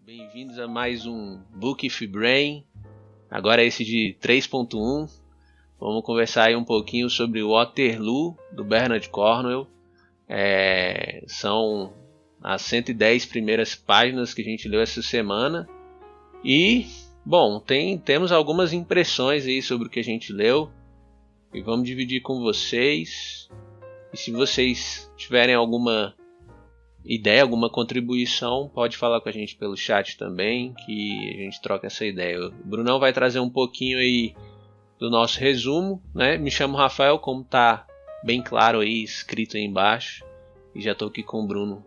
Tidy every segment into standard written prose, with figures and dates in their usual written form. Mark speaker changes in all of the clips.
Speaker 1: Bem-vindos a mais um Book If Brain, agora esse de 3.1. Vamos conversar aí um pouquinho sobre o Waterloo, do Bernard Cornwell. São as 110 primeiras páginas que a gente leu essa semana. E, bom, temos algumas impressões aí sobre o que a gente leu e vamos dividir com vocês. E se vocês tiverem alguma ideia, alguma contribuição, pode falar com a gente pelo chat também, que a gente troca essa ideia. O Brunão vai trazer um pouquinho aí do nosso resumo, né? Me chamo Rafael, como tá bem claro aí, escrito aí embaixo, e já tô aqui com o Bruno.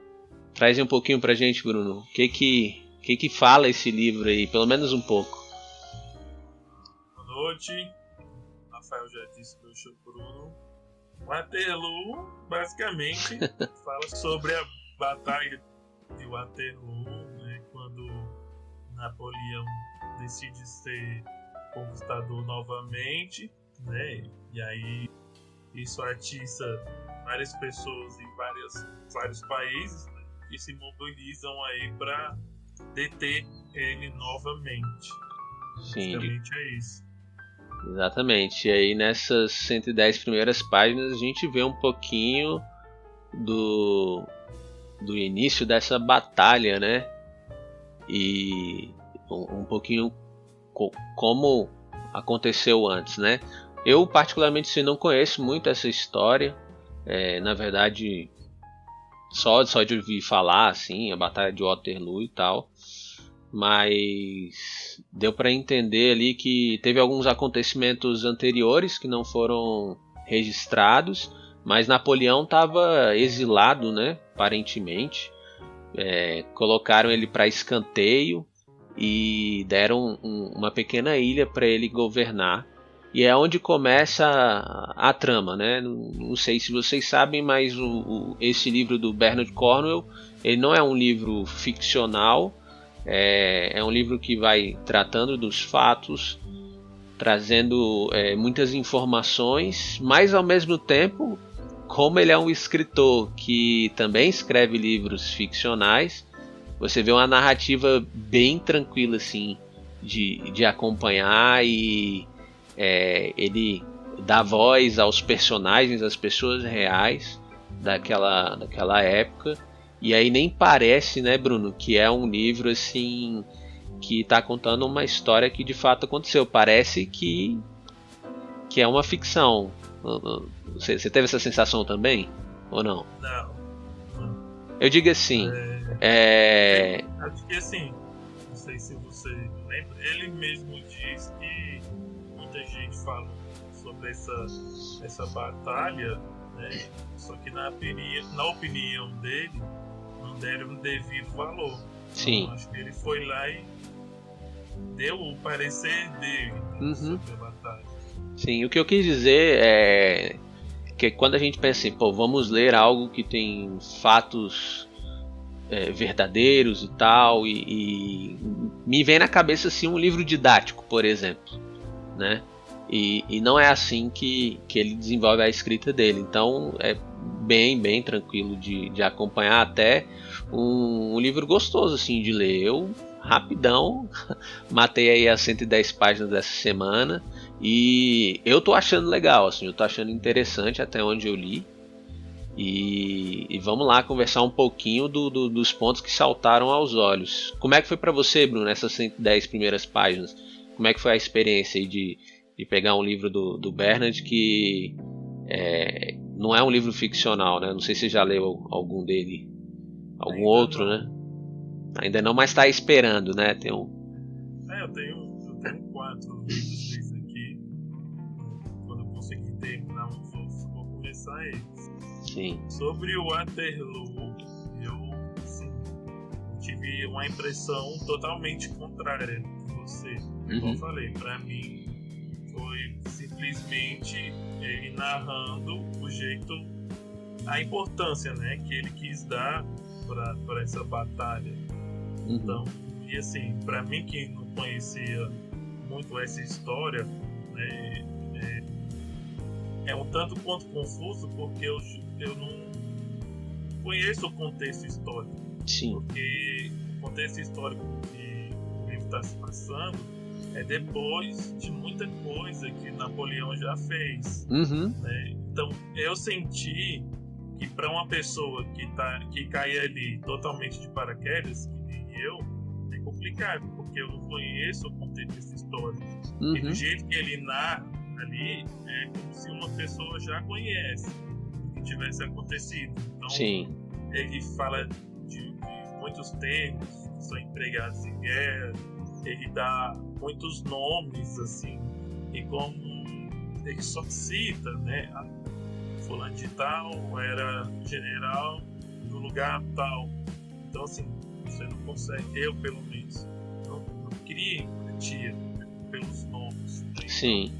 Speaker 1: Traz aí um pouquinho pra gente, Bruno, o que fala esse livro aí, pelo menos um pouco.
Speaker 2: Boa noite, Rafael já disse, meu chamo Bruno. Waterloo, basicamente, fala sobre a Batalha de Waterloo, né, quando Napoleão decide ser conquistador novamente, né, e aí isso atiça várias pessoas em vários países, né, que se mobilizam aí para deter ele novamente.
Speaker 1: Sim.
Speaker 2: Basicamente é isso.
Speaker 1: Exatamente, e aí nessas 110 primeiras páginas a gente vê um pouquinho do início dessa batalha, né? E um pouquinho como aconteceu antes, né? Eu particularmente não conheço muito essa história, na verdade só de ouvir falar assim, a batalha de Waterloo e tal, mas deu para entender ali que teve alguns acontecimentos anteriores que não foram registrados. Mas Napoleão estava exilado, né? Aparentemente. Colocaram ele para escanteio e deram uma pequena ilha para ele governar. E é onde começa a trama, né? Não sei se vocês sabem, mas esse livro do Bernard Cornwell, ele não é um livro ficcional. É um livro que vai tratando dos fatos, trazendo muitas informações, mas ao mesmo tempo, como ele é um escritor que também escreve livros ficcionais, você vê uma narrativa bem tranquila assim de acompanhar, e ele dá voz aos personagens, às pessoas reais daquela época. E aí nem parece, né, Bruno, que é um livro assim que está contando uma história que de fato aconteceu. Parece que é uma ficção. Você teve essa sensação também? Ou não?
Speaker 2: Não.
Speaker 1: Eu digo assim.
Speaker 2: Acho que assim, não sei se você lembra, ele mesmo diz que muita gente fala sobre essa batalha, né? Só que na opinião dele, não deram um devido valor.
Speaker 1: Sim.
Speaker 2: Então, acho que ele foi lá e deu o parecer dele sobre a batalha.
Speaker 1: Sim, o que eu quis dizer é que quando a gente pensa assim, vamos ler algo que tem fatos verdadeiros e tal, e me vem na cabeça assim um livro didático, por exemplo, né? E não é assim que ele desenvolve a escrita dele. Então é bem tranquilo de acompanhar, até um livro gostoso assim de ler. Eu rapidão matei aí as 110 páginas dessa semana e eu tô achando legal, assim, eu tô achando interessante até onde eu li. E vamos lá conversar um pouquinho dos pontos que saltaram aos olhos. Como é que foi para você, Bruno, nessas 110 primeiras páginas? Como é que foi a experiência aí de pegar um livro do Bernard que não é um livro ficcional, né? Não sei se você já leu algum dele, algum
Speaker 2: Ainda
Speaker 1: outro,
Speaker 2: não.
Speaker 1: né? Ainda não, mas está esperando, né?
Speaker 2: Eu tenho 4 livros desses aqui. Quando eu conseguir terminar uns outros, vou começar eles.
Speaker 1: Sim.
Speaker 2: Sobre o Waterloo, eu tive uma impressão totalmente contrária de você. Como eu falei, pra mim foi simplesmente ele narrando o jeito, a importância, né, que ele quis dar para essa batalha. Então, e assim, pra mim que não conhecia muito essa história, né, é um tanto quanto confuso, porque eu não conheço o contexto histórico.
Speaker 1: Sim.
Speaker 2: Porque contexto histórico que o livro está se passando é depois de muita coisa que Napoleão já fez. Né? Então eu senti que para uma pessoa que cai ali totalmente de paraquedas, que nem eu, é complicado, porque eu não conheço o contexto histórico. E do jeito que ele narra ali, é como se uma pessoa já conhece o que tivesse acontecido. Então,
Speaker 1: sim,
Speaker 2: ele fala de muitos termos que são empregados em guerra, ele dá muitos nomes, assim, e como ele só cita, né, fulano de tal era general do lugar tal. Então, assim, você não consegue, eu pelo menos, não cria empatia pelos nomes. Né?
Speaker 1: sim.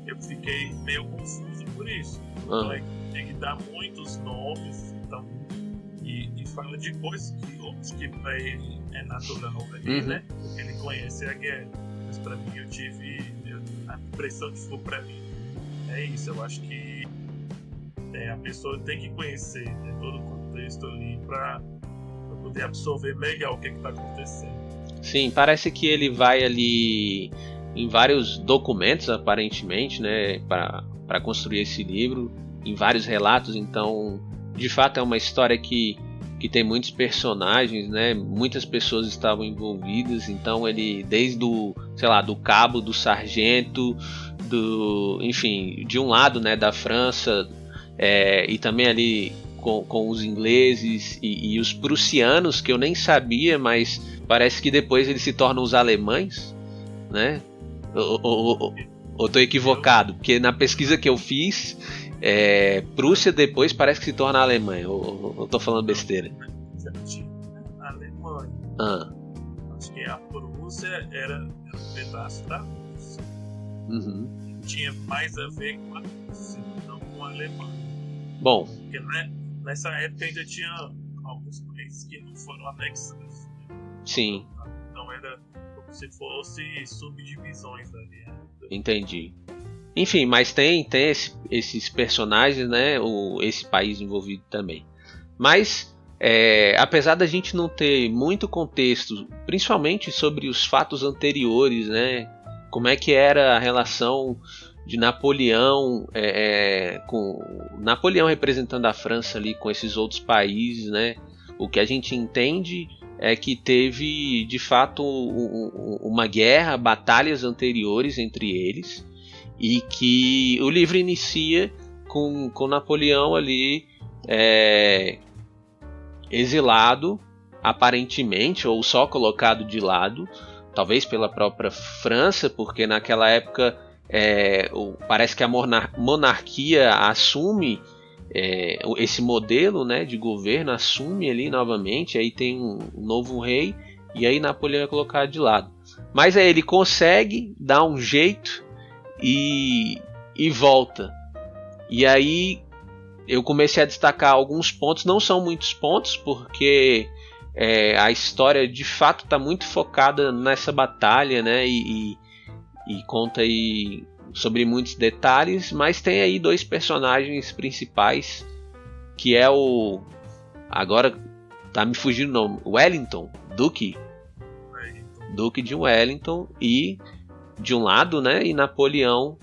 Speaker 2: Eu fiquei meio confuso por isso. Então, ele dá muitos nomes, então, e fala de coisas que pra ele é natural, né? Porque ele conhece a guerra. Mas pra mim, a impressão que ficou pra mim é isso. Eu acho que a pessoa tem que conhecer, né, todo o contexto ali pra poder absorver melhor o que está acontecendo.
Speaker 1: Sim, parece que ele vai ali em vários documentos, aparentemente, né, para construir esse livro, em vários relatos. Então, de fato, é uma história que tem muitos personagens, né, muitas pessoas estavam envolvidas. Então, ele, desde do cabo, do sargento, enfim, de um lado, né, da França, e também ali com os ingleses e os prussianos, que eu nem sabia, mas parece que depois eles se tornam os alemães, né? Ou tô equivocado? Porque na pesquisa que eu fiz, Prússia depois parece que se torna a Alemanha. Ou tô falando besteira?
Speaker 2: A Alemanha. Acho que a Prússia era um pedaço da Rússia. Tinha mais a ver com a Rússia, não com a Alemanha.
Speaker 1: Bom.
Speaker 2: Porque, né, nessa época ainda tinha alguns países que não foram anexados. Né?
Speaker 1: Sim.
Speaker 2: Então era como se fosse subdivisões ali. Né?
Speaker 1: Entendi. Enfim, mas tem esses personagens, né? Esse país envolvido também. Mas, apesar da gente não ter muito contexto, principalmente sobre os fatos anteriores, né? Como é que era a relação de Napoleão, com Napoleão representando a França ali com esses outros países, né? O que a gente entende é que teve de fato uma guerra, batalhas anteriores entre eles, e que o livro inicia com Napoleão ali exilado, aparentemente, ou só colocado de lado, talvez pela própria França, porque naquela época parece que a monarquia assume esse modelo, né, de governo, assume ali novamente, aí tem um novo rei, e aí Napoleão é colocado de lado. Mas aí ele consegue dar um jeito e volta. E aí eu comecei a destacar alguns pontos, não são muitos pontos, porque a história de fato está muito focada nessa batalha, né, e conta aí sobre muitos detalhes, mas tem aí dois personagens principais, que é agora tá me fugindo o nome, Wellington, Duque de Wellington, e de um lado, né, e Napoleão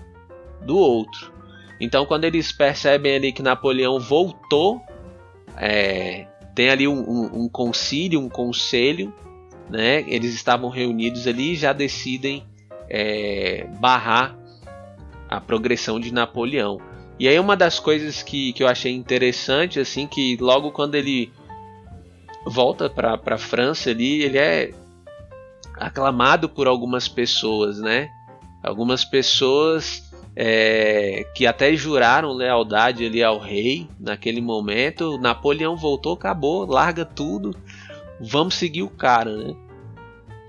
Speaker 1: do outro. Então, quando eles percebem ali que Napoleão voltou, tem ali um concílio, um conselho, né, eles estavam reunidos ali e já decidem barrar a progressão de Napoleão. E aí uma das coisas que eu achei interessante, assim, que logo quando ele volta para a França ali, ele é aclamado por algumas pessoas, né? Algumas pessoas que até juraram lealdade ali ao rei naquele momento. Napoleão voltou, acabou, larga tudo, vamos seguir o cara, né?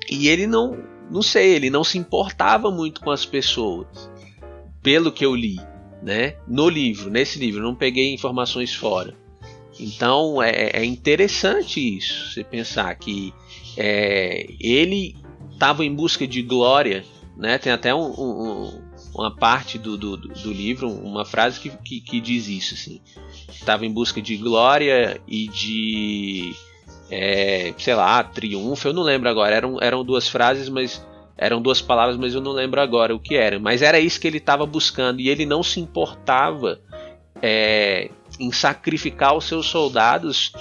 Speaker 1: E ele não sei, ele não se importava muito com as pessoas, pelo que eu li, né? Nesse livro, não peguei informações fora. Então é interessante isso, você pensar que ele estava em busca de glória, né? Tem até uma parte do livro, uma frase que diz isso, assim. Estava em busca de glória e sei lá, triunfo, eu não lembro agora, eram duas frases, mas eram duas palavras, mas eu não lembro agora o que era. Mas era isso que ele estava buscando, e ele não se importava em sacrificar os seus soldados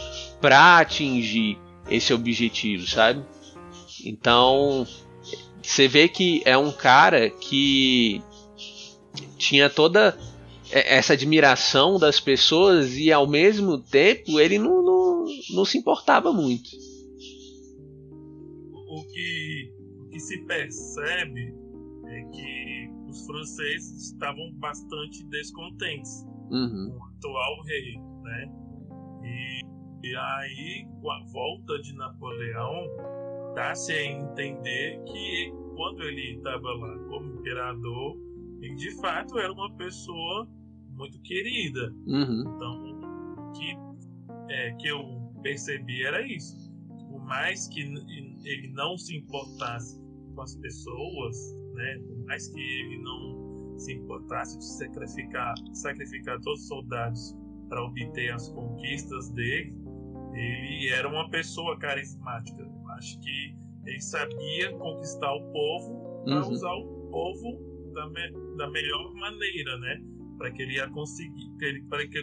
Speaker 1: para atingir esse objetivo, sabe? Então, você vê que é um cara que tinha toda essa admiração das pessoas e ao mesmo tempo ele não se importava muito.
Speaker 2: O que se percebe é que os franceses estavam bastante descontentes com o atual rei, né? E aí, com a volta de Napoleão, dá-se a entender que quando ele estava lá como imperador, ele de fato era uma pessoa muito querida. Então, que eu percebi era isso. Por mais que ele não se importasse com as pessoas, né? Por mais que ele não se importasse de sacrificar todos os soldados para obter as conquistas dele, ele era uma pessoa carismática. Eu acho que ele sabia conquistar o povo para usar o povo da melhor maneira, né? Para que ele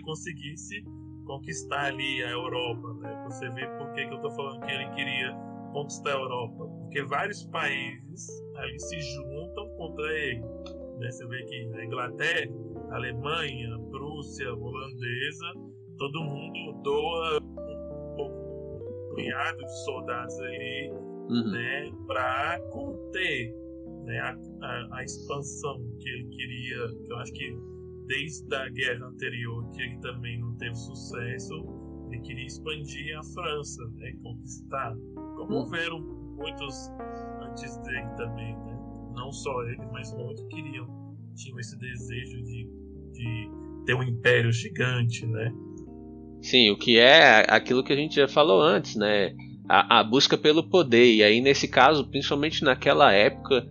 Speaker 2: conseguisse conquistar ali a Europa, né? Você vê por que eu estou falando que ele queria conquistar a Europa, porque vários países ali se juntam contra ele, né? Você vê que a Inglaterra, a Alemanha, a Prússia, a holandesa, todo mundo doa um punhado de soldados ali, né? Para conter, né? A expansão que ele queria, que eu acho que desde a guerra anterior, que ele também não teve sucesso, ele queria expandir a França, né? Conquistar. Como houveram muitos antes dele também, né? Não só ele, mas muitos tinham esse desejo de ter um império gigante, né?
Speaker 1: Sim, o que é aquilo que a gente já falou antes, né? A busca pelo poder, e aí nesse caso, principalmente naquela época,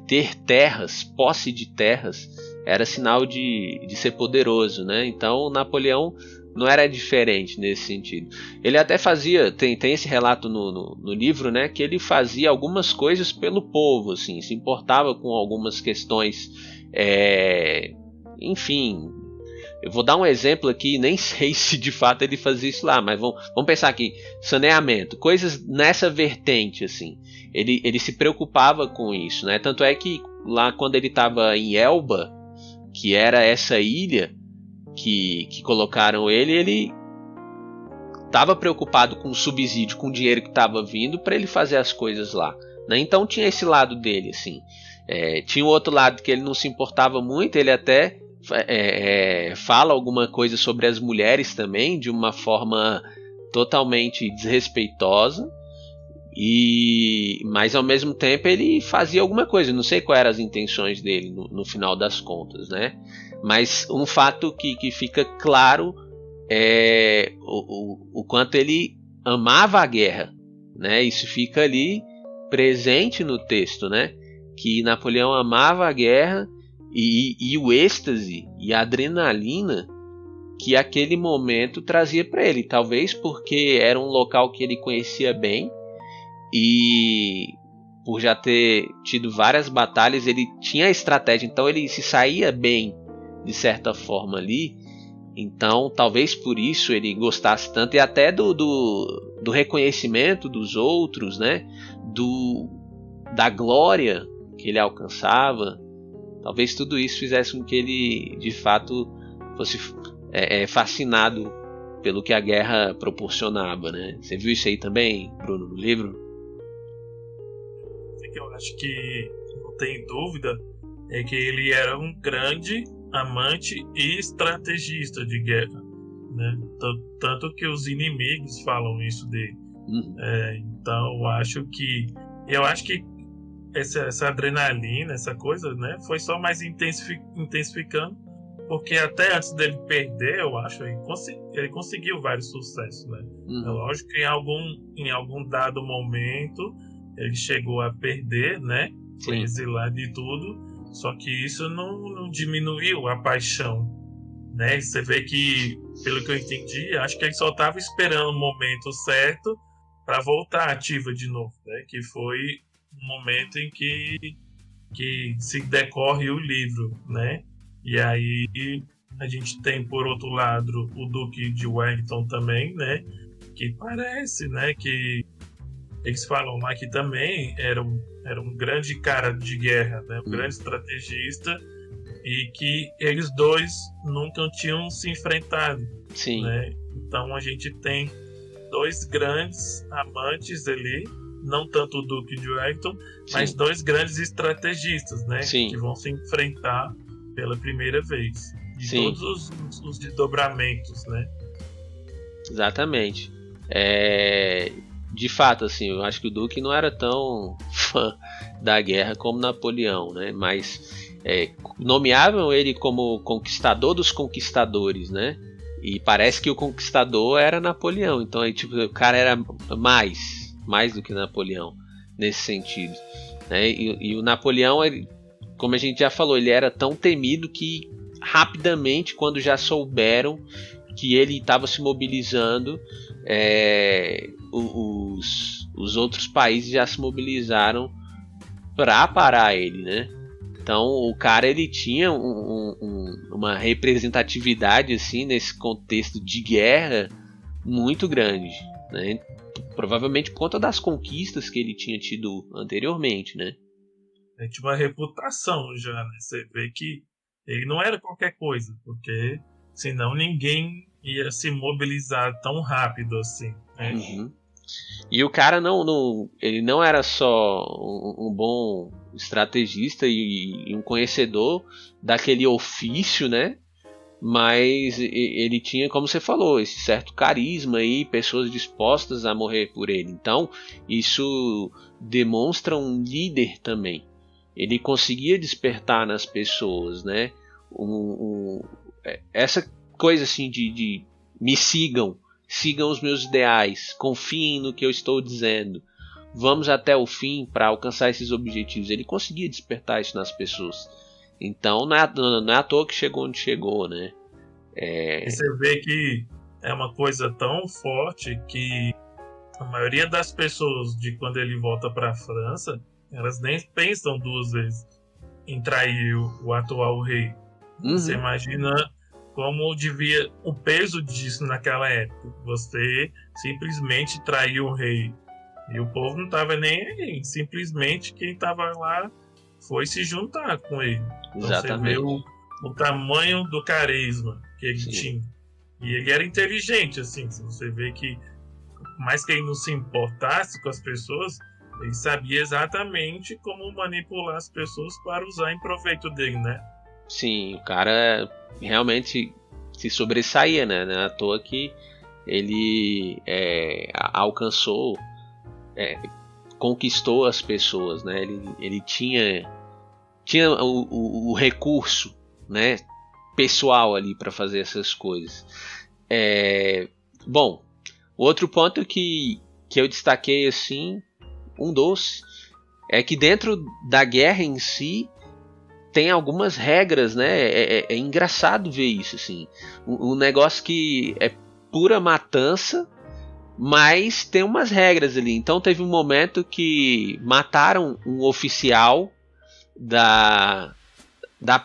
Speaker 1: ter terras, posse de terras, era sinal de ser poderoso, né? Então Napoleão não era diferente nesse sentido. Ele até fazia, tem esse relato no livro, né? Que ele fazia algumas coisas pelo povo, assim, se importava com algumas questões, enfim. Eu vou dar um exemplo aqui, nem sei se de fato ele fazia isso lá, mas vamos pensar aqui, saneamento, coisas nessa vertente, assim. Ele se preocupava com isso, né? Tanto é que lá quando ele estava em Elba, que era essa ilha que colocaram ele estava preocupado com o subsídio, com o dinheiro que estava vindo para ele fazer as coisas lá, né? Então tinha esse lado dele, assim. Tinha o outro lado que ele não se importava muito, ele até fala alguma coisa sobre as mulheres também, de uma forma totalmente desrespeitosa, mas ao mesmo tempo ele fazia alguma coisa. Não sei quais eram as intenções dele no final das contas, né? Mas um fato que fica claro é o quanto ele amava a guerra, né? Isso fica ali presente no texto, né? Que Napoleão amava a guerra e o êxtase e a adrenalina que aquele momento trazia para ele. Talvez porque era um local que ele conhecia bem e por já ter tido várias batalhas, ele tinha estratégia, então ele se saía bem de certa forma ali. Então talvez por isso ele gostasse tanto, e até do reconhecimento dos outros, né? Da glória que ele alcançava. Talvez tudo isso fizesse com que ele de fato fosse fascinado pelo que a guerra proporcionava, né? Você viu isso aí também, Bruno, no livro?
Speaker 2: Eu acho que não tem dúvida é que ele era um grande amante e estrategista de guerra, né? Tanto que os inimigos falam isso dele. Então eu acho que essa adrenalina, essa coisa, né, foi só mais intensificando, porque até antes dele perder, eu acho, ele conseguiu vários sucessos, né? É lógico que em algum dado momento ele chegou a perder, né? Foi exilado e tudo, só que isso não diminuiu a paixão, né? Você vê que, pelo que eu entendi, acho que ele só estava esperando o momento certo para voltar ativa de novo, né? Que foi o momento em que se decorre o livro, né? E aí a gente tem, por outro lado, o Duque de Wellington também, né? Que parece, né? Que eles falam lá que também era um grande cara de guerra, né? Um grande estrategista, e que eles dois nunca tinham se enfrentado.
Speaker 1: Sim.
Speaker 2: Né? Então a gente tem dois grandes amantes ali, não tanto o Duque de Wellington, mas dois grandes estrategistas, né?
Speaker 1: Sim.
Speaker 2: Que vão se enfrentar pela primeira vez. E
Speaker 1: Sim.
Speaker 2: todos os desdobramentos, né?
Speaker 1: Exatamente. De fato, assim, eu acho que o Duque não era tão fã da guerra como Napoleão, né? Mas nomeavam ele como conquistador dos conquistadores, né? E parece que o conquistador era Napoleão. Então, aí, tipo, o cara era mais do que Napoleão nesse sentido, né? E o Napoleão, ele, como a gente já falou, ele era tão temido que rapidamente, quando já souberam que ele estava se mobilizando, os outros países já se mobilizaram para parar ele, né? Então o cara, ele tinha uma representatividade assim nesse contexto de guerra muito grande, né? Provavelmente por conta das conquistas que ele tinha tido anteriormente, né?
Speaker 2: Ele tinha uma reputação já, né? Você vê que ele não era qualquer coisa, porque senão ninguém ia se mobilizar tão rápido assim, né?
Speaker 1: Uhum. E o cara ele não era só um bom estrategista e um conhecedor daquele ofício, né? Mas ele tinha, como você falou, esse certo carisma e pessoas dispostas a morrer por ele. Então isso demonstra um líder também. Ele conseguia despertar nas pessoas, né? Essa coisa assim de me sigam os meus ideais, confiem no que eu estou dizendo, vamos até o fim para alcançar esses objetivos. Ele conseguia despertar isso nas pessoas. Então não é à toa que chegou onde chegou, né?
Speaker 2: E você vê que é uma coisa tão forte que a maioria das pessoas, de quando ele volta para a França, elas nem pensam duas vezes em trair o atual rei.
Speaker 1: Uhum.
Speaker 2: Você imagina como devia o peso disso naquela época. Você simplesmente traiu o rei. E o povo não estava nem aí. Simplesmente quem estava lá foi se juntar com ele. Então
Speaker 1: Exatamente.
Speaker 2: você vê o tamanho do carisma que ele tinha. E ele era inteligente, assim. Se você vê que, por mais que ele não se importasse com as pessoas, ele sabia exatamente como manipular as pessoas para usar em proveito dele, né?
Speaker 1: Sim, o cara realmente se sobressaía, né? Não é à toa que ele alcançou, conquistou as pessoas, né? Ele tinha o recurso, né, pessoal ali para fazer essas coisas. Bom, outro ponto que eu destaquei assim, é que dentro da guerra em si tem algumas regras, né? É engraçado ver isso, assim. Um negócio que é pura matança, mas tem umas regras ali. Então teve um momento que mataram um oficial da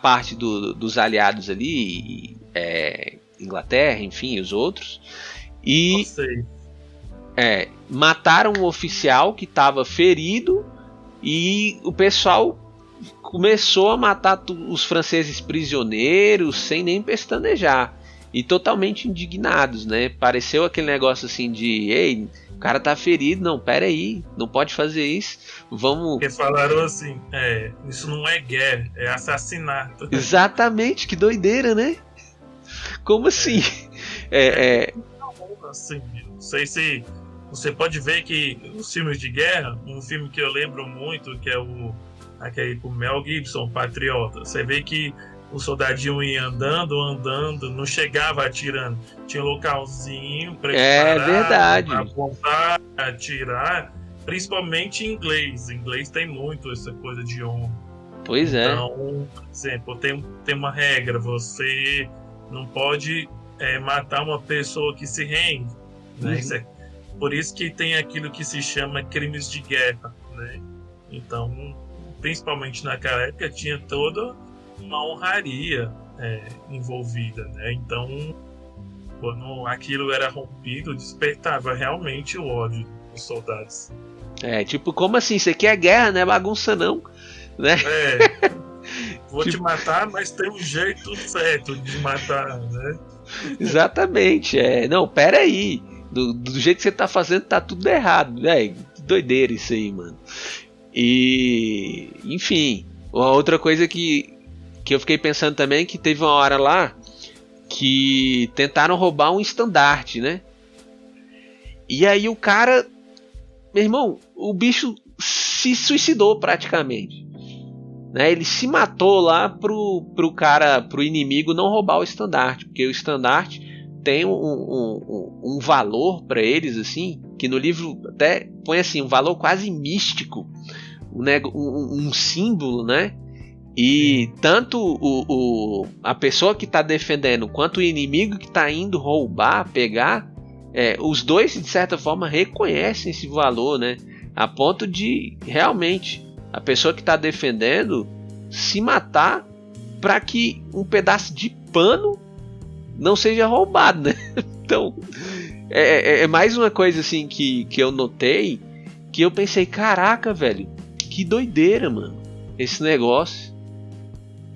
Speaker 1: parte dos aliados ali, Inglaterra, enfim, os outros. E mataram um oficial que estava ferido, e o pessoal começou a matar os franceses prisioneiros sem nem pestanejar, e totalmente indignados, né? Pareceu aquele negócio assim de: ei, o cara tá ferido, não, pera aí, não pode fazer isso, vamos...
Speaker 2: Porque falaram assim, isso não é guerra, é assassinato.
Speaker 1: Exatamente, que doideira, né? Como assim?
Speaker 2: Assim, não sei se você pode ver que os filmes de guerra, um filme que eu lembro muito, que é aquele com Mel Gibson, Patriota, você vê que o soldadinho ia andando, não chegava atirando. Tinha um localzinho para parar, apontar, atirar, principalmente em inglês. Em inglês tem muito essa coisa de honra.
Speaker 1: Pois é.
Speaker 2: Então, por exemplo, tem uma regra, você não pode matar uma pessoa que se rende. Né? Isso Por isso que tem aquilo que se chama crimes de guerra, né? Então, principalmente naquela época, tinha toda uma honraria envolvida, né? Então, quando aquilo era rompido, despertava realmente o ódio dos soldados.
Speaker 1: Tipo, como assim? Isso aqui é guerra, não é bagunça não, né?
Speaker 2: Vou te matar, mas tem um jeito certo de matar, né?
Speaker 1: Exatamente, não, pera aí. Do jeito que você tá fazendo, tá tudo errado, velho. Que doideira isso aí, mano. E, enfim, uma outra coisa que eu fiquei pensando também, que teve uma hora lá que tentaram roubar um estandarte, né? E aí o cara, meu irmão, o bicho se suicidou praticamente, né? Ele se matou lá pro inimigo não roubar o estandarte, porque o estandarte tem um valor para eles, assim, que no livro até põe assim, um valor quase místico, um símbolo, né? E tanto a pessoa que está defendendo quanto o inimigo que está indo roubar, pegar, os dois de certa forma reconhecem esse valor, né? A ponto de realmente a pessoa que está defendendo se matar para que um pedaço de pano não seja roubado, né? Então é mais uma coisa assim que eu notei, que eu pensei, caraca, velho, que doideira, mano, esse negócio.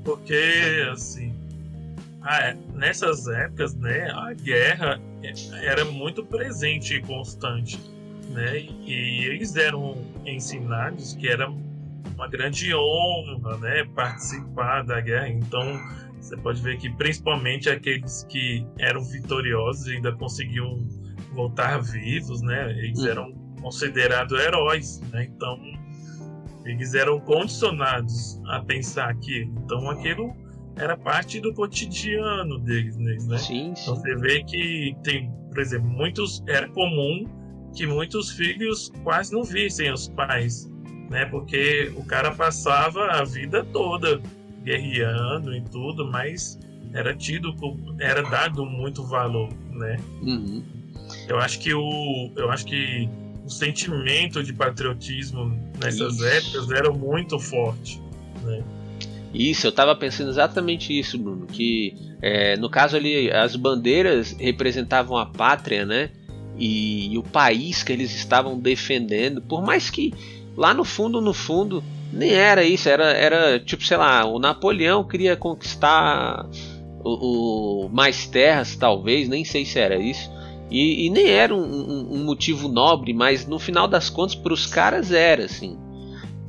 Speaker 2: Porque, assim, nessas épocas, né, a guerra era muito presente e constante, né? E eles eram ensinados que era uma grande honra, né, participar da guerra. Então, você pode ver que principalmente aqueles que eram vitoriosos e ainda conseguiam voltar vivos, né? Eles eram considerados heróis, né? Então, eles eram condicionados a pensar aquilo. Então, aquilo era parte do cotidiano deles, né?
Speaker 1: Sim.
Speaker 2: Então, você vê que tem, por exemplo, era comum que muitos filhos quase não vissem os pais, né? Porque o cara passava a vida toda guerreando e tudo, mas era dado muito valor, né?
Speaker 1: Uhum.
Speaker 2: Eu acho que o sentimento de patriotismo nessas épocas era muito forte, né?
Speaker 1: Isso, eu estava pensando exatamente isso, Bruno, que no caso ali as bandeiras representavam a pátria, né? E o país que eles estavam defendendo, por mais que lá no fundo nem era isso, era tipo, sei lá, o Napoleão queria conquistar mais terras, talvez, nem sei se era isso, e nem era um motivo nobre, mas no final das contas para os caras era assim,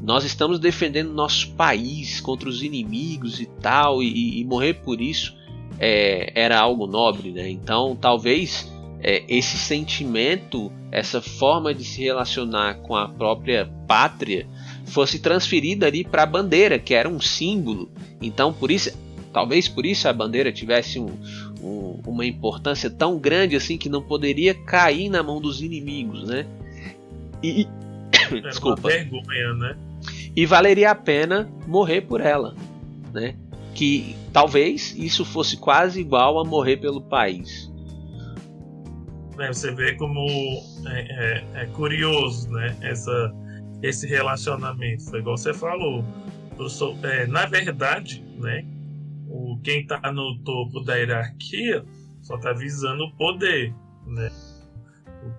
Speaker 1: nós estamos defendendo nosso país contra os inimigos e tal, e morrer por isso era algo nobre, né? Então talvez esse sentimento, essa forma de se relacionar com a própria pátria fosse transferida ali para a bandeira, que era um símbolo. Então talvez por isso a bandeira tivesse uma importância tão grande assim, que não poderia cair na mão dos inimigos, né? Desculpa.
Speaker 2: Uma vergonha, né?
Speaker 1: E valeria a pena morrer por ela, né? Que talvez isso fosse quase igual a morrer pelo país.
Speaker 2: Você vê como é curioso, né? Esse relacionamento. Foi igual você falou. Na verdade, né? Quem está no topo da hierarquia só está visando o poder, né?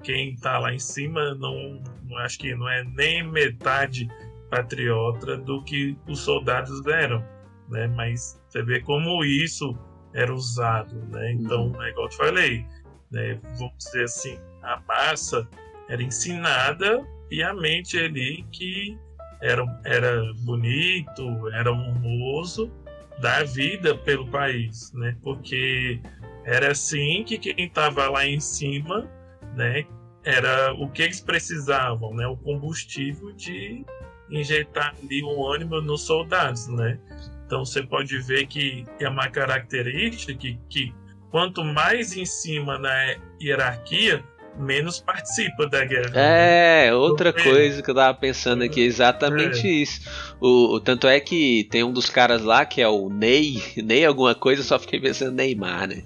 Speaker 2: Quem está lá em cima não acho que não é nem metade patriota do que os soldados eram, né? Mas você vê como isso era usado, né? Então, igual eu te falei, né? Vamos dizer assim, a massa era ensinada piamente ali que era bonito, era honroso dar vida pelo país, né? Porque era assim que quem estava lá em cima, né? Era o que eles precisavam, né? O combustível de injetar ali um ânimo nos soldados, né? Então você pode ver que é uma característica que quanto mais em cima na hierarquia, menos participa da guerra.
Speaker 1: Outra coisa que eu tava pensando aqui, exatamente isso. Tanto é que tem um dos caras lá que é o Ney alguma coisa, eu só fiquei pensando Neymar, né?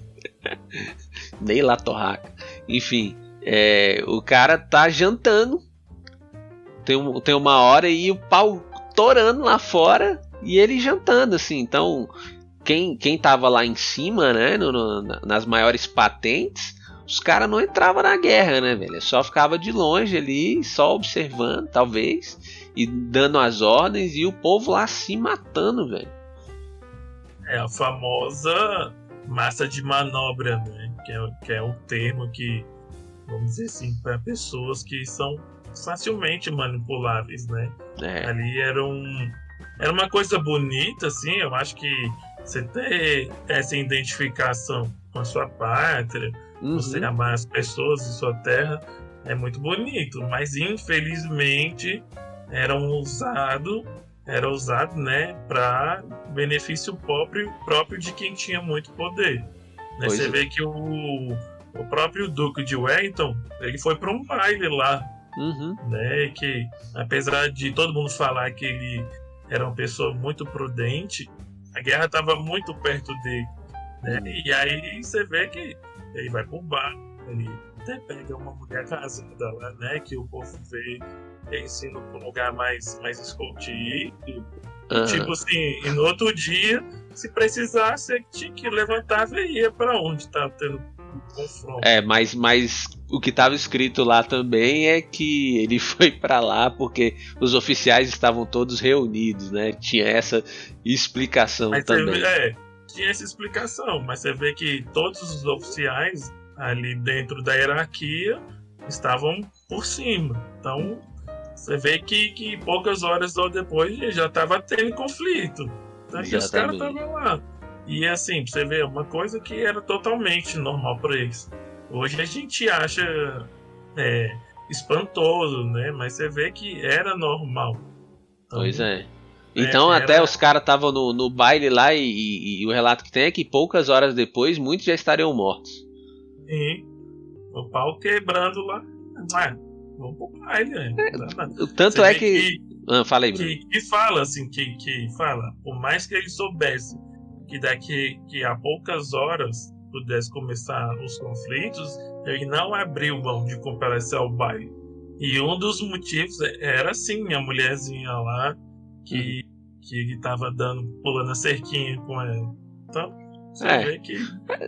Speaker 1: Ney La Torraca. Enfim, o cara tá jantando, tem uma hora e o pau torando lá fora e ele jantando, assim. Então, quem tava lá em cima, né, nas maiores patentes, os caras não entravam na guerra, né, velho? Só ficava de longe ali, só observando, talvez, e dando as ordens, e o povo lá se matando, velho.
Speaker 2: É a famosa massa de manobra, né? Que é um termo que, vamos dizer assim, para pessoas que são facilmente manipuláveis, né? Ali era uma coisa bonita, assim. Eu acho que você ter essa identificação com a sua pátria, você amar as pessoas de sua terra, é muito bonito, mas infelizmente era usado, né, para benefício próprio de quem tinha muito poder. Né? Você vê que o próprio Duque de Wellington, ele foi para um baile lá, né, que apesar de todo mundo falar que ele era uma pessoa muito prudente, a guerra estava muito perto dele, né? E aí você vê que ele vai pro bar, ele até pega uma mulher casada lá, né? Que o povo vê eles indo pra um lugar mais escondido. Tipo assim, e no outro dia, se precisasse, ele tinha que levantava e ia pra onde tava tendo confronto.
Speaker 1: Mas o que estava escrito lá também é que ele foi para lá porque os oficiais estavam todos reunidos, né? Tinha essa explicação
Speaker 2: mas
Speaker 1: também.
Speaker 2: Tinha essa explicação, mas você vê que todos os oficiais ali dentro da hierarquia estavam por cima. Então, você vê que poucas horas depois já estava tendo conflito. Então, que os caras estavam lá. E assim, você vê, uma coisa que era totalmente normal para eles. Hoje a gente acha espantoso, né? Mas você vê que era normal. Então,
Speaker 1: pois é. Então até os caras estavam no baile lá e o relato que tem é que poucas horas depois muitos já estariam mortos.
Speaker 2: Sim. O pau quebrando lá. Vamos pro baile, né?
Speaker 1: Tanto é que... fala aí, Bruno.
Speaker 2: Que fala assim, que fala, por mais que ele soubesse que daqui que a poucas horas pudesse começar os conflitos, ele não abriu mão de comparecer ao baile. E um dos motivos era assim, a mulherzinha lá que ele tava pulando a cerquinha com ela. Então, você vê que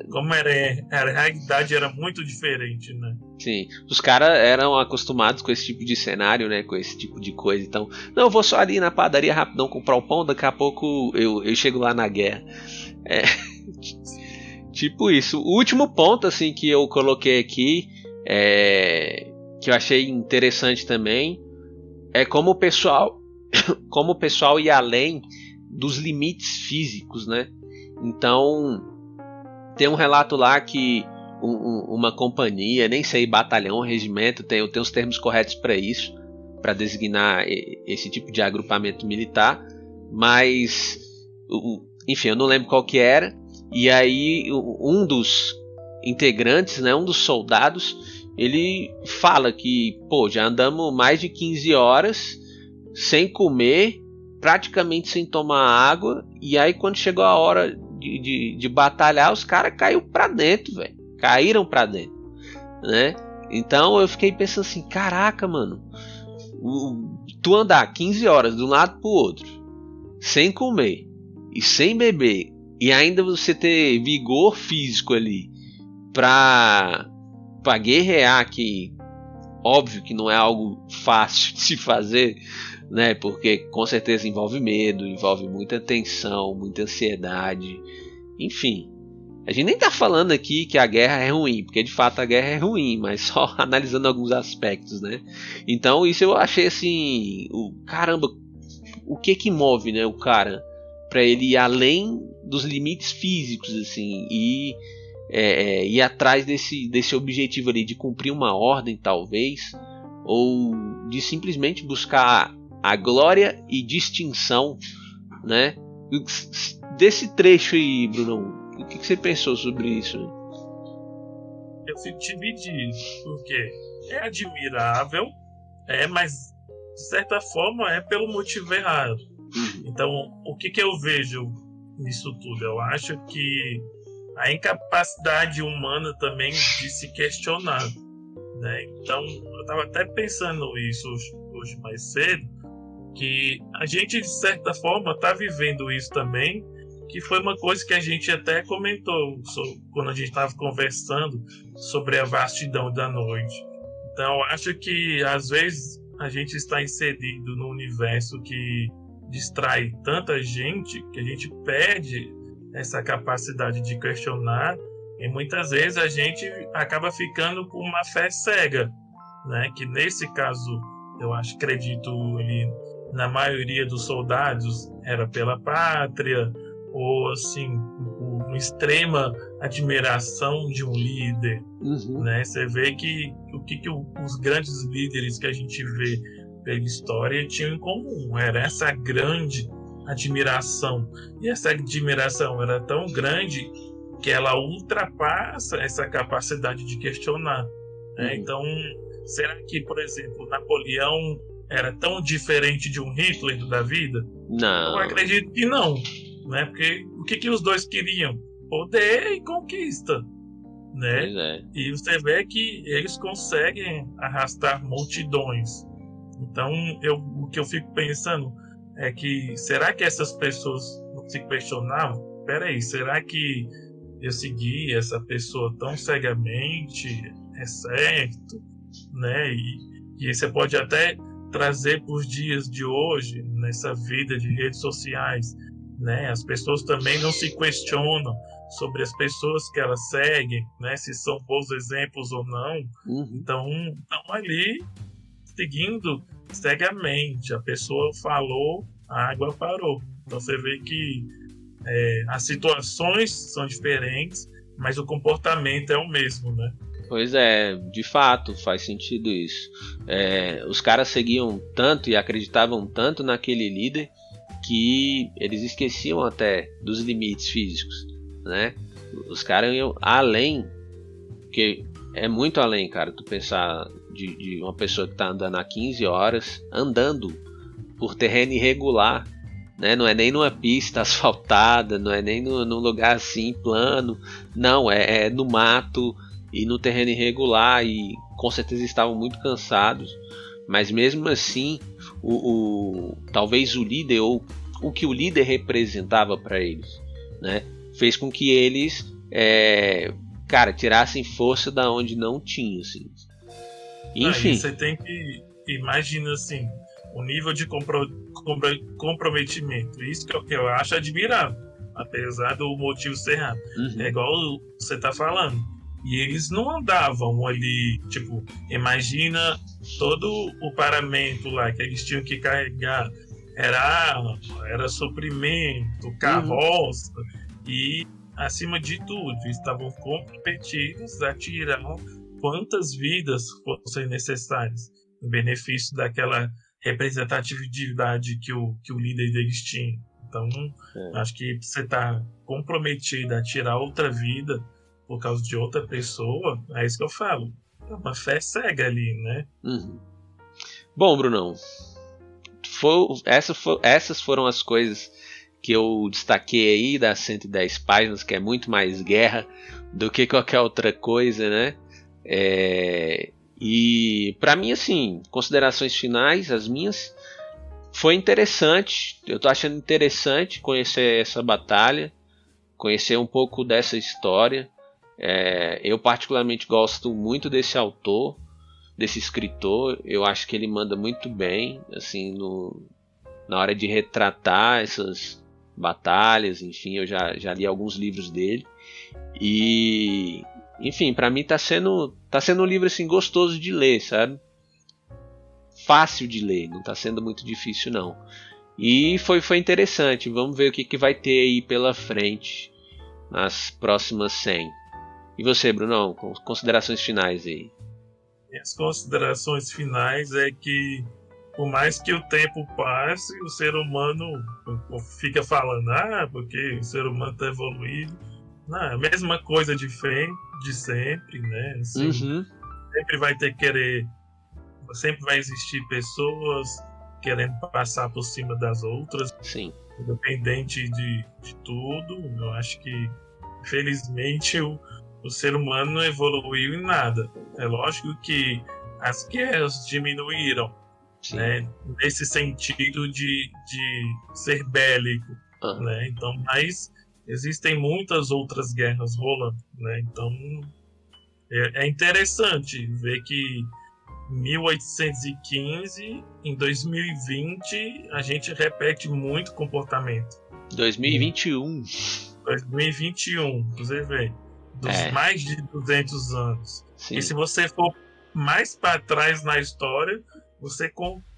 Speaker 2: como a realidade era muito diferente, né?
Speaker 1: Sim, os caras eram acostumados com esse tipo de cenário, né? Com esse tipo de coisa. Então, não, eu vou só ali na padaria rapidão comprar o pão, daqui a pouco eu chego lá na guerra. Tipo isso. O último ponto, assim, que eu coloquei aqui, que eu achei interessante também, é como o pessoal ia além dos limites físicos, né? Então, tem um relato lá que uma companhia, nem sei, batalhão, regimento, tem os termos corretos para isso, para designar esse tipo de agrupamento militar, mas, enfim, eu não lembro qual que era. E aí um dos integrantes, né, um dos soldados, ele fala que, já andamos mais de 15 horas sem comer, praticamente sem tomar água, e aí quando chegou a hora de batalhar, os caras caíram pra dentro, velho. Caíram pra dentro, né? Então eu fiquei pensando assim, caraca, mano, tu andar 15 horas de um lado pro outro, sem comer e sem beber, e ainda você ter vigor físico ali pra guerrear, que óbvio que não é algo fácil de se fazer, né? Porque com certeza envolve medo, envolve muita tensão, muita ansiedade, enfim. A gente nem tá falando aqui que a guerra é ruim, porque de fato a guerra é ruim, mas só analisando alguns aspectos, né? Então isso eu achei assim, caramba, o que move, né, o cara para ele ir além dos limites físicos, assim, e ir atrás desse objetivo ali de cumprir uma ordem, talvez, ou de simplesmente buscar a glória e distinção, né? Desse trecho aí, Bruno, o que você pensou sobre isso?
Speaker 2: Eu fico dividido, porque é admirável, mas de certa forma é pelo motivo errado. Então, o que eu vejo nisso tudo? Eu acho que a incapacidade humana também de se questionar, né? Então, eu estava até pensando isso hoje mais cedo, que a gente, de certa forma, está vivendo isso também, que foi uma coisa que a gente até comentou quando a gente estava conversando sobre a vastidão da noite. Então, acho que, às vezes, a gente está inserido num universo que distrai tanta gente que a gente perde essa capacidade de questionar, e muitas vezes a gente acaba ficando com uma fé cega, né? Que nesse caso, eu acredito ali, na maioria dos soldados era pela pátria, ou assim, uma extrema admiração de um líder, né? Você vê que os grandes líderes que a gente vê pela história tinham em comum, era essa grande admiração, e essa admiração era tão grande que ela ultrapassa essa capacidade de questionar, né? Então, será que, por exemplo, Napoleão era tão diferente de um Hitler da vida?
Speaker 1: Não.
Speaker 2: Eu acredito que não, né? Porque o que os dois queriam? Poder e conquista, né?
Speaker 1: Pois é.
Speaker 2: E você vê que eles conseguem arrastar multidões. Então, o que eu fico pensando é que, será que essas pessoas não se questionavam? Peraí, será que eu seguir essa pessoa tão cegamente é certo, né? E você pode até trazer para os dias de hoje, nessa vida de redes sociais, né? As pessoas também não se questionam sobre as pessoas que elas seguem, né? Se são bons exemplos ou não. Então, estão ali seguindo cegamente. A pessoa falou, a água parou. Então você vê que as situações são diferentes, mas o comportamento é o mesmo, né?
Speaker 1: Pois é, de fato faz sentido isso. Os caras seguiam tanto e acreditavam tanto naquele líder que eles esqueciam até dos limites físicos, né? Os caras iam além, porque é muito além, cara, tu pensar de uma pessoa que tá andando há 15 horas, andando por terreno irregular, né? Não é nem numa pista asfaltada, não é nem num lugar assim plano, não, é no mato e no terreno irregular, e com certeza estavam muito cansados, mas mesmo assim talvez o líder, ou o que o líder representava para eles, né, fez com que eles tirassem força da onde não tinha, assim. Enfim.
Speaker 2: Você tem que imaginar assim, o nível de comprometimento. Isso que eu acho admirável, apesar do motivo ser errado. É igual você tá falando. E eles não andavam ali, tipo, imagina todo o paramento lá que eles tinham que carregar. Era arma, era suprimento, carroça, e acima de tudo, estavam comprometidos a tirar quantas vidas fossem necessárias em benefício daquela representatividade que o líder deles tinha. Então, acho que você está comprometido a tirar outra vida por causa de outra pessoa, é isso que eu falo. É uma fé cega ali, né?
Speaker 1: Bom, Brunão, essas foram as coisas que eu destaquei aí das 110 páginas, que é muito mais guerra do que qualquer outra coisa, né? E pra mim, assim, considerações finais, as minhas, foi interessante. Eu tô achando interessante conhecer essa batalha, conhecer um pouco dessa história. Eu particularmente gosto muito desse autor, desse escritor. Eu acho que ele manda muito bem, assim, na hora de retratar essas batalhas. Enfim, eu já li alguns livros dele. E, enfim, pra mim tá sendo um livro assim gostoso de ler, sabe? Fácil de ler, não tá sendo muito difícil não. E foi interessante. Vamos ver o que vai ter aí pela frente nas próximas 100. E você, Brunão, considerações finais aí?
Speaker 2: Minhas considerações finais é que, por mais que o tempo passe, o ser humano fica falando, porque o ser humano está evoluído. Não, é a mesma coisa de sempre, né? Assim, sempre vai sempre vai existir pessoas querendo passar por cima das outras.
Speaker 1: Sim.
Speaker 2: Independente de tudo. Eu acho que, infelizmente, o ser humano não evoluiu em nada. É lógico que as guerras diminuíram, né, nesse sentido de ser bélico, né? Então, mas existem muitas outras guerras rolando, né? Então é interessante ver que 1815, em 2020, a gente repete muito comportamento.
Speaker 1: 2021.
Speaker 2: 2021, você vê, dos mais de 200 anos.
Speaker 1: Sim.
Speaker 2: E se você for mais para trás na história, você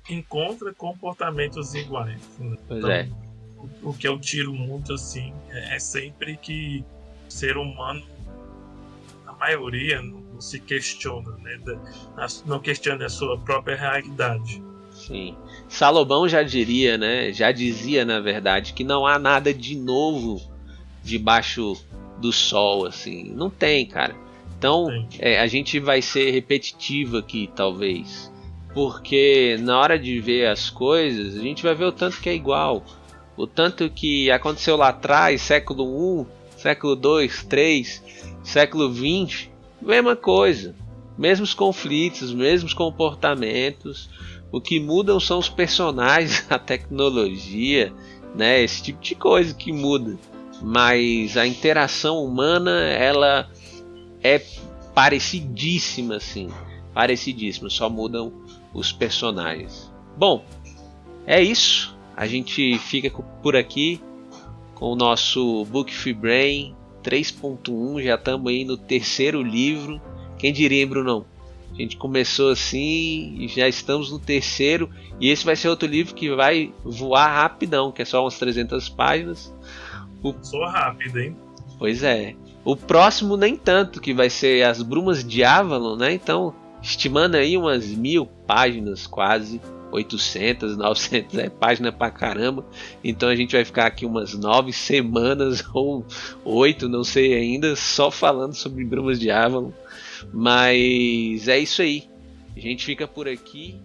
Speaker 2: encontra comportamentos iguais. Né?
Speaker 1: Pois
Speaker 2: então, o que eu tiro muito assim é sempre que o ser humano, a maioria, não se questiona, né? Não questiona a sua própria realidade.
Speaker 1: Sim. Salomão já diria, né? Já dizia, na verdade, que não há nada de novo debaixo do sol, assim. Não tem, cara. Então, a gente vai ser repetitivo aqui, talvez. Porque na hora de ver as coisas, a gente vai ver o tanto que é igual. O tanto que aconteceu lá atrás, século I, século II, III, século XX, mesma coisa. Mesmos conflitos, mesmos comportamentos. O que mudam são os personagens, a tecnologia, né? Esse tipo de coisa que muda. Mas a interação humana, ela é parecidíssima, assim. Parecidíssima, só mudam os personagens. Bom, é isso. A gente fica por aqui com o nosso Book Free Brain 3.1. Já estamos aí no 3º livro. Quem diria, Brunão? A gente começou assim e já estamos no 3º. E esse vai ser outro livro que vai voar rapidão, que é só umas 300 páginas.
Speaker 2: Sou rápido, hein?
Speaker 1: Pois é. O próximo nem tanto, que vai ser As Brumas de Avalon, né? Então, estimando aí umas 1000 páginas, quase 800, 900, é página pra caramba. Então a gente vai ficar aqui umas 9 semanas ou 8, não sei ainda, só falando sobre Brumas de Avalon. Mas é isso aí. A gente fica por aqui